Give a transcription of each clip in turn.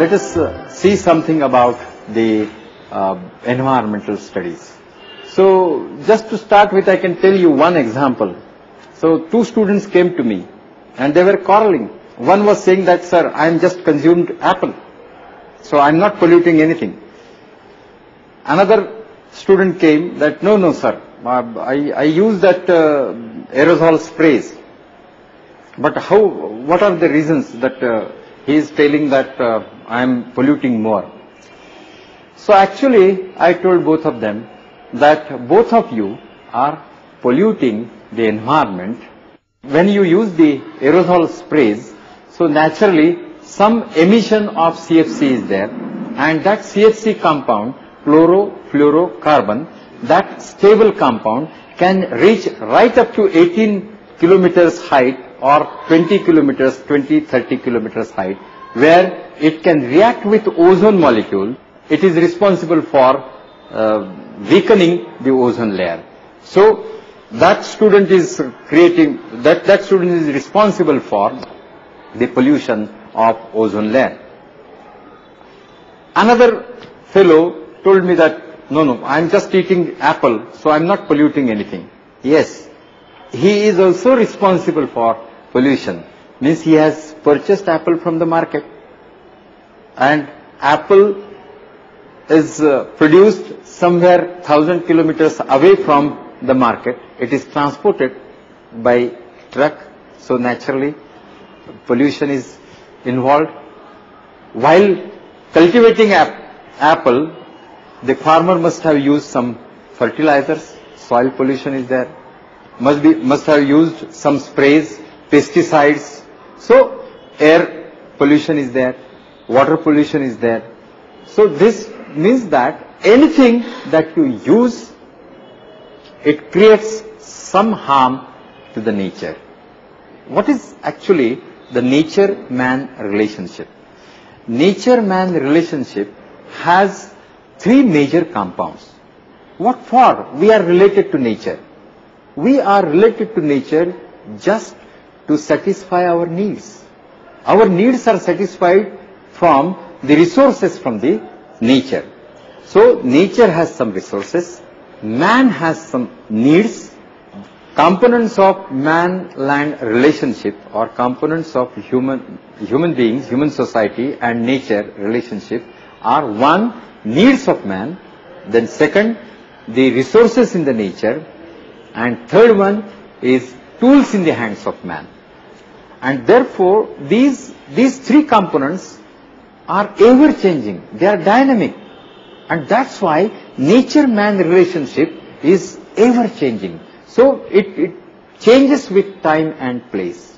let us see something about the environmental studies. So just to start with, I can tell you one example. So two students came to me and they were quarreling. One was saying that, sir, I am just consumed apple, so I am not polluting anything. Another student came that, no, sir, I use that aerosol sprays. But what are the reasons that he is telling that I am polluting more? So actually, I told both of them that both of you are polluting the environment. When you use the aerosol sprays, so naturally some emission of CFC is there, and that CFC compound, chlorofluorocarbon, that stable compound can reach right up to 18 kilometers height or 20 kilometers, 30 kilometers height, where it can react with ozone molecule. It is responsible for weakening the ozone layer. So that student is creating, that student is responsible for the pollution of ozone layer. Another fellow told me that, no, I am just eating apple, so I am not polluting anything. Yes, he is also responsible for pollution. Means he has purchased apple from the market, and apple is produced somewhere 1,000 kilometers away from the market. It is transported by truck, so naturally pollution is involved. While cultivating apple, the farmer must have used some fertilizers, soil pollution is there, must have used some sprays, pesticides, so air pollution is there, water pollution is there. So this means that anything that you use, it creates some harm to the nature. What is actually the nature-man relationship? Nature-man relationship has three major compounds. What for? We are related to nature. We are related to nature just to satisfy our needs. Our needs are satisfied from the resources from the nature. So nature has some resources, man has some needs. Components of man-land relationship, or components of human beings, human society and nature relationship are: one, needs of man; then second, the resources in the nature; and third one is tools in the hands of man. And therefore these three components are ever changing, they are dynamic, and that's why nature-man relationship is ever changing. So it changes with time and place,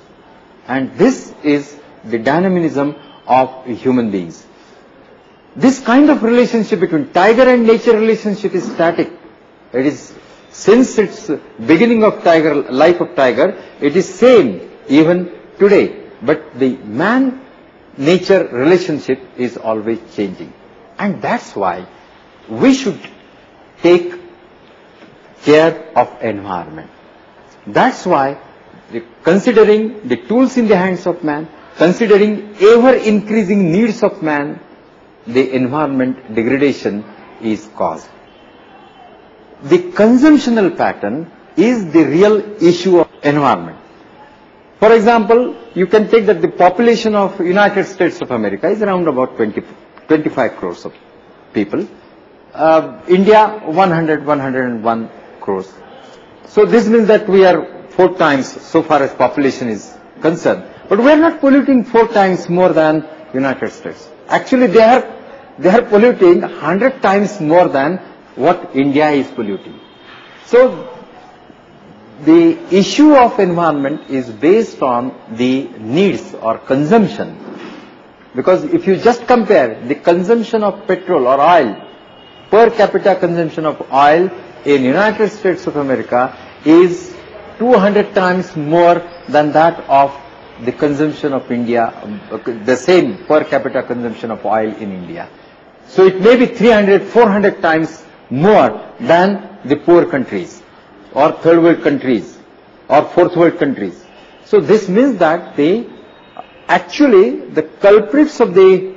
and this is the dynamism of human beings. This kind of relationship between tiger and nature relationship is static. It is, since its beginning of life of tiger, it is same even today. But the man-nature relationship is always changing, and that's why we should take care of environment. That's why, considering the tools in the hands of man, considering ever increasing needs of man, the environment degradation is caused. The consumptional pattern is the real issue of environment. For example, you can take that the population of United States of America is around about 25 crores of people. India 101 crores. So this means that we are 4 times so far as population is concerned. But we are not polluting 4 times more than United States. Actually they are polluting 100 times more than what India is polluting. So the issue of environment is based on the needs or consumption. Because if you just compare the consumption of petrol or oil, per capita consumption of oil in United States of America is 200 times more than that of the consumption of India, the same per capita consumption of oil in India. So it may be 300, 400 times more than the poor countries or third world countries or fourth world countries. So this means that actually the culprits of the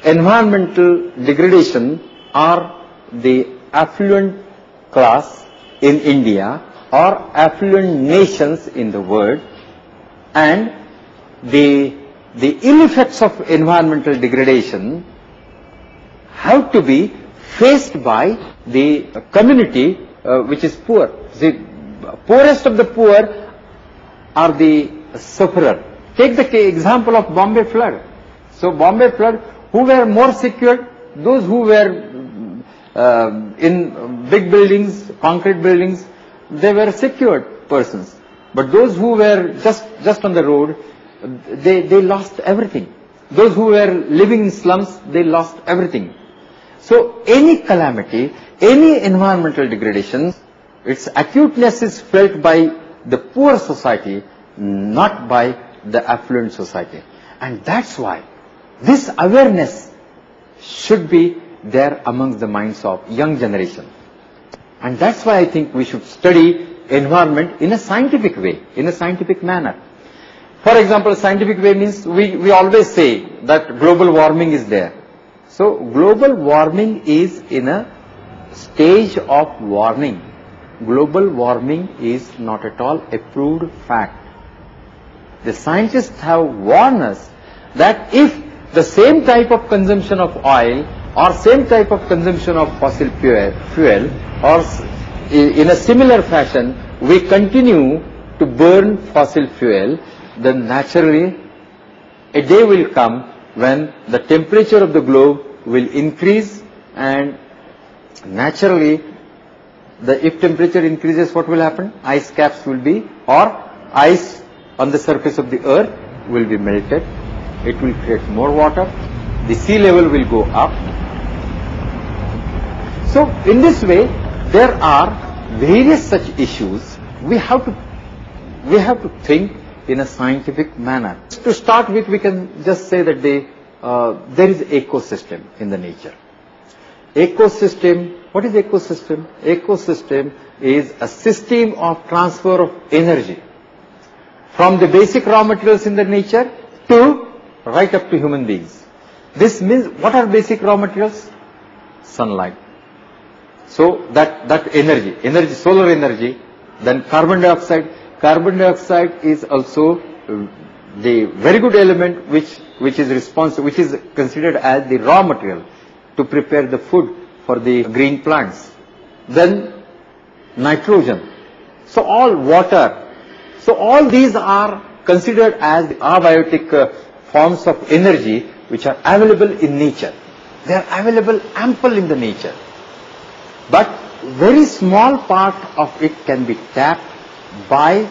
environmental degradation are the affluent class in India or affluent nations in the world, and the ill effects of environmental degradation have to be faced by the community which is poor. The poorest of the poor are the sufferer. Take the example of Bombay flood. So Bombay flood, who were more secured? Those who were in big buildings, concrete buildings, they were secured persons. But those who were just on the road, they lost everything. Those who were living in slums, they lost everything. So any calamity, any environmental degradation, its acuteness is felt by the poor society, not by the affluent society. And that's why this awareness should be there amongst the minds of young generation. And that's why I think we should study environment in a scientific way, in a scientific manner. For example, scientific way means we always say that global warming is there. So global warming is in a stage of warning. Global warming is not at all a proved fact. The scientists have warned us that if the same type of consumption of oil or same type of consumption of fossil fuel or in a similar fashion we continue to burn fossil fuel, then naturally a day will come when the temperature of the globe will increase, and naturally if temperature increases, what will happen? Ice caps will be, or ice on the surface of the earth will be melted. It will create more water. The sea level will go up. So in this way, there are various such issues. We have to think in a scientific manner. To start with, we can just say that there is ecosystem in the nature. Ecosystem, what is ecosystem? Ecosystem is a system of transfer of energy from the basic raw materials in the nature to right up to human beings. This means, what are basic raw materials? Sunlight. So that energy, solar energy, then carbon dioxide. Carbon dioxide is also the very good element which is considered as the raw material to prepare the food for the green plants. Then nitrogen. So all water. So all these are considered as abiotic forms of energy which are available in nature. They are available ample in the nature. But very small part of it can be tapped by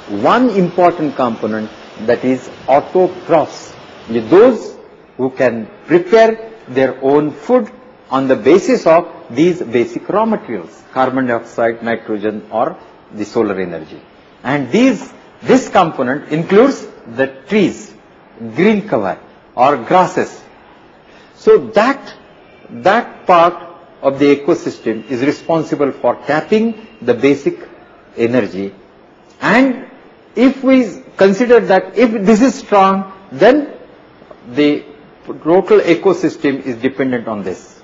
one important component, that is autotrophs. Those who can prepare their own food on the basis of these basic raw materials, carbon dioxide, nitrogen, or the solar energy. And this component includes the trees, green cover or grasses. So that part of the ecosystem is responsible for tapping the basic energy. And if we consider that if this is strong, then the total ecosystem is dependent on this.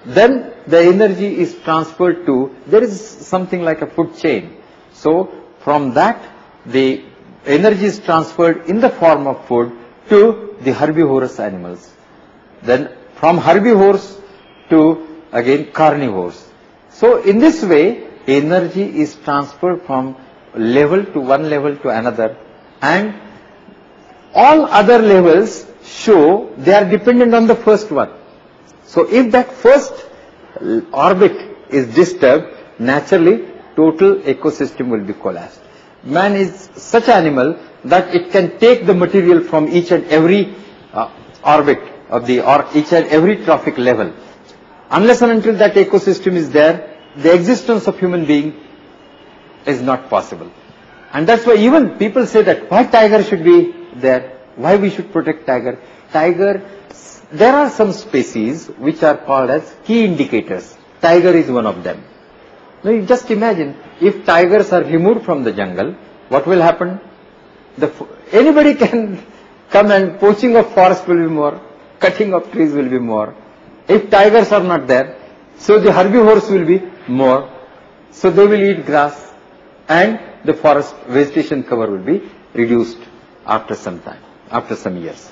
Then the energy is transferred to, there is something like a food chain. So from that, the energy is transferred in the form of food to the herbivorous animals. Then from herbivores to again carnivores. So in this way, energy is transferred from one level to another, and all other levels show they are dependent on the first one. So if that first orbit is disturbed, naturally total ecosystem will be collapsed. Man is such animal that it can take the material from each and every orbit of or each and every trophic level. Unless and until that ecosystem is there, the existence of human being is not possible. And that's why even people say that why tiger should be there, why we should protect tiger. Tiger, there are some species which are called as key indicators. Tiger is one of them. Now you just imagine, if tigers are removed from the jungle, what will happen? Anybody can come, and poaching of forest will be more. cutting of trees will be more. If tigers are not there, so the herbivores will be more. So they will eat grass and the forest vegetation cover will be reduced after some time, after some years.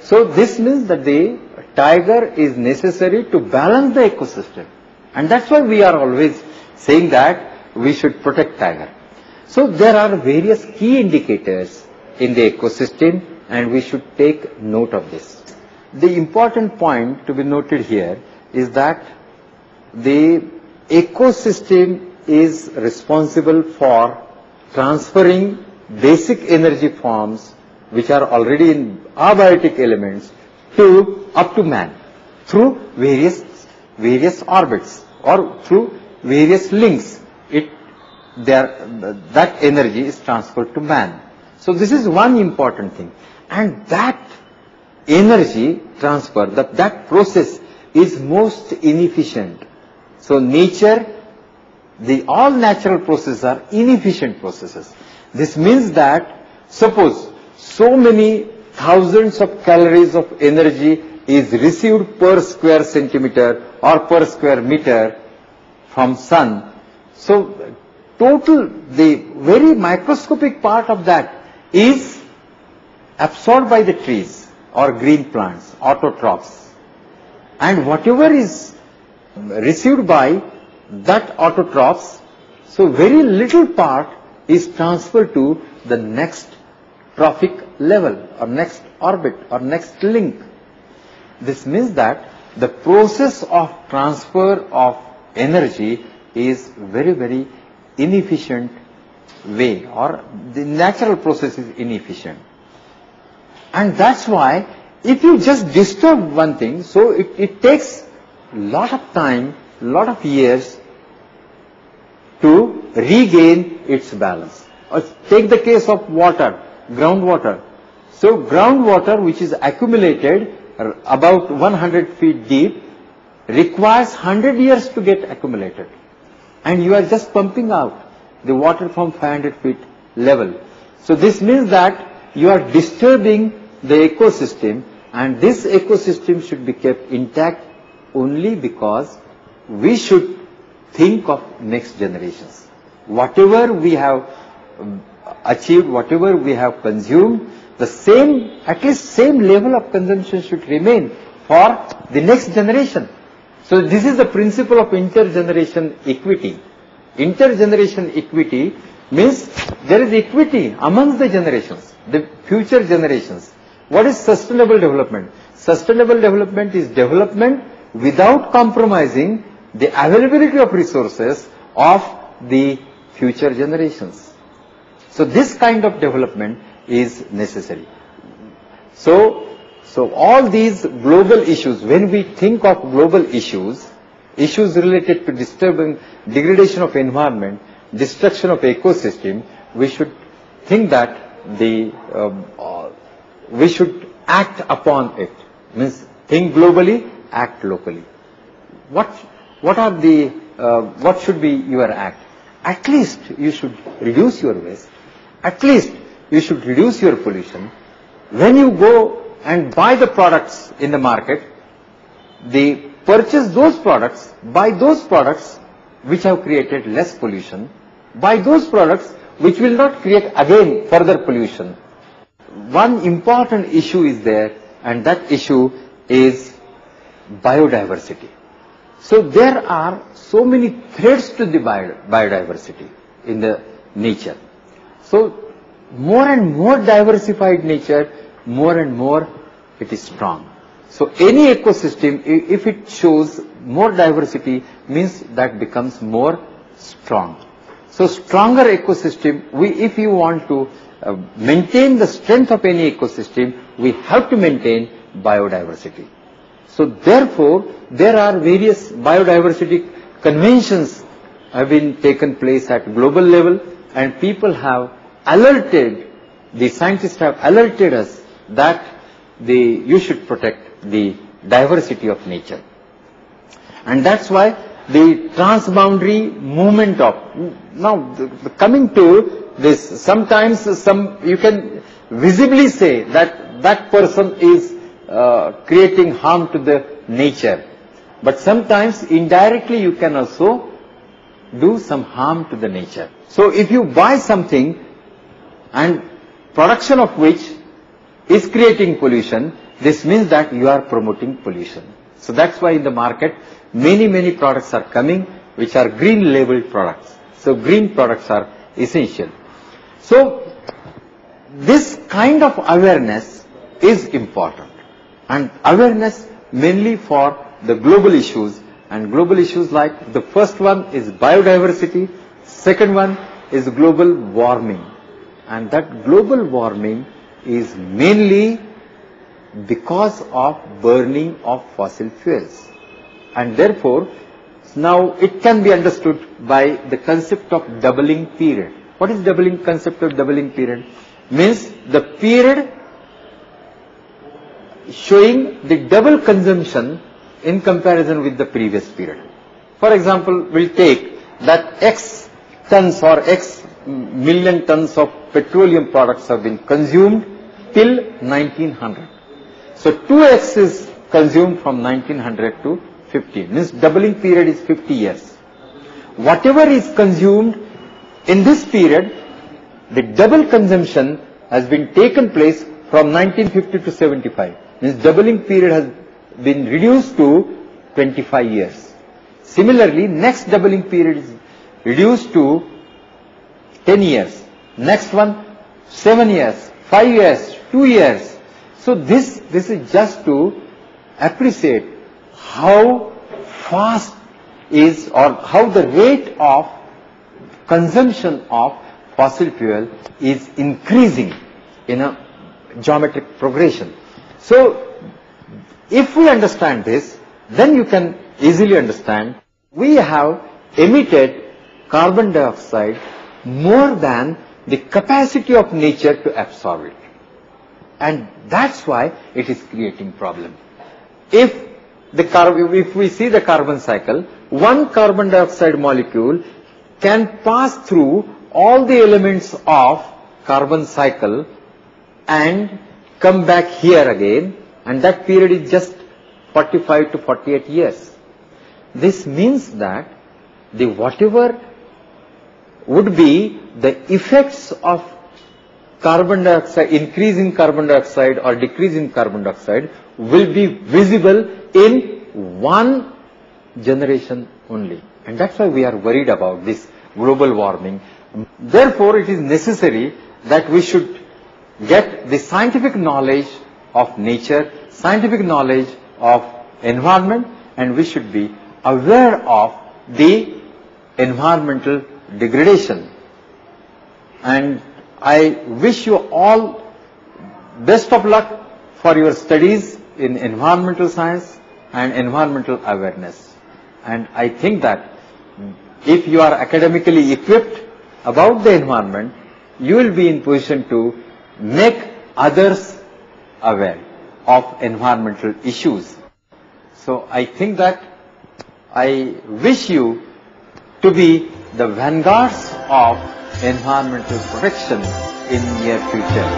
So this means that the tiger is necessary to balance the ecosystem. And that's why we are always saying that we should protect tiger. So there are various key indicators in the ecosystem and we should take note of this. The important point to be noted here is that the ecosystem is responsible for transferring basic energy forms which are already in abiotic elements up to man through various orbits or through various links. That energy is transferred to man. So this is one important thing. And that energy transfer, that process is most inefficient. So nature, all natural processes are inefficient processes. This means that suppose so many thousands of calories of energy is received per square centimeter or per square meter from sun. So the very microscopic part of that is absorbed by the trees or green plants, autotrophs. And whatever is received by that autotrophs, so very little part is transferred to the next trophic level or next orbit or next link. This means that the process of transfer of energy is very, very inefficient way, or the natural process is inefficient. And that's why if you just disturb one thing, so it takes a lot of time, a lot of years to regain its balance. Or take the case of water, groundwater. So groundwater which is accumulated about 100 feet deep requires 100 years to get accumulated. And you are just pumping out the water from 500 feet level. So this means that you are disturbing the ecosystem, and this ecosystem should be kept intact only because we should think of next generations. Whatever we have achieved, whatever we have consumed, the same, at least same level of consumption should remain for the next generation. So this is the principle of intergeneration equity. Intergeneration equity means there is equity amongst the generations, the future generations. What is sustainable development? Sustainable development is development without compromising the availability of resources of the future generations. So this kind of development is necessary. So all these global issues, when we think of global issues related to degradation of environment, destruction of ecosystem, we should think that we should act upon it. Means think globally, act locally. What should be your act? At least you should reduce your waste. At least you should reduce your pollution. When you go and buy the products in the market, purchase those products, buy those products which have created less pollution, buy those products which will not create again further pollution. One important issue is there, and that issue is biodiversity. So there are so many threats to the biodiversity in the nature. So more and more diversified nature, more and more it is strong. So any ecosystem, if it shows more diversity, means that becomes more strong. So stronger ecosystem, if you want to maintain the strength of any ecosystem, we have to maintain biodiversity. So therefore, there are various biodiversity conventions have been taken place at global level, and people have alerted, the scientists have alerted us that you should protect the diversity of nature. And that's why the transboundary movement now coming to this, sometimes you can visibly say that person is creating harm to the nature. But sometimes indirectly you can also do some harm to the nature. So if you buy something and production of which is creating pollution, this means that you are promoting pollution. So that's why in the market many products are coming which are green labeled products. So green products are essential. So this kind of awareness is important, and awareness mainly for the global issues, and global issues like the first one is biodiversity, second one is global warming, and that global warming is mainly because of burning of fossil fuels, and therefore now it can be understood by the concept of doubling period. What is concept of doubling period? Means the period showing the double consumption in comparison with the previous period. For example, we'll take that X tons or X million tons of petroleum products have been consumed till 1900. So 2X is consumed from 1900 to 50. Means doubling period is 50 years. Whatever is consumed in this period, the double consumption has been taken place from 1950 to 75. Means doubling period has been reduced to 25 years. Similarly, next doubling period is reduced to 10 years. Next one, 7 years, 5 years, 2 years. So this is just to appreciate how fast is, or how the rate of consumption of fossil fuel is increasing in a geometric progression. So if we understand this, then you can easily understand we have emitted carbon dioxide more than the capacity of nature to absorb it. And that's why it is creating problem. If we see the carbon cycle, one carbon dioxide molecule can pass through all the elements of carbon cycle and come back here again, and that period is just 45 to 48 years. This means that the whatever would be the effects of carbon dioxide, increase in carbon dioxide or decrease in carbon dioxide will be visible in one generation only. And that's why we are worried about this global warming. Therefore, it is necessary that we should get the scientific knowledge of nature, scientific knowledge of environment, and we should be aware of the environmental degradation. And I wish you all best of luck for your studies in environmental science and environmental awareness. And I think that if you are academically equipped about the environment, you will be in position to make others aware of environmental issues. So I think that I wish you to be the vanguards of environmental protection in near future.